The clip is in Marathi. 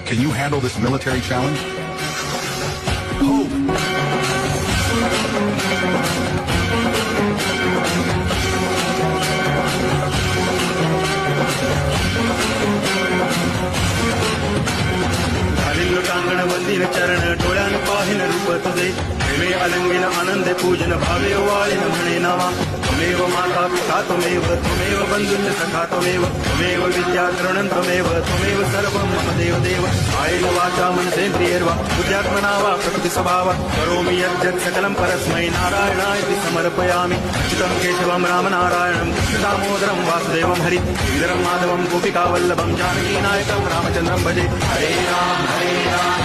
Can you handle this military challenge? Hope. खालील टांगण वंदीन चरण डोळ्यान पाहिन रूप तुझे प्रेमे अलंगिन आनंद पूजन भावे वाळीन म्हणे नावा त्वमेव माता पिता त्वमेव बंधुश्च सखा त्वमेव विद्या द्रोणं त्वमेव सर्वं मम देव देव आयेन वाचा मनसेन्द्रियैर्वा बुद्ध्यात्मना वा प्रकृति स्वभाव करोमि यद्यत् सकलं परस्मै नारायणाय समर्पयामि अच्युतं केशवं रामनारायणं कृष्ण दामोदरं वासुदेवं हरि श्रीधरं माधवं गोपिकावल्लभं जानकीनायकं रामचन्द्रं भजे हरे राम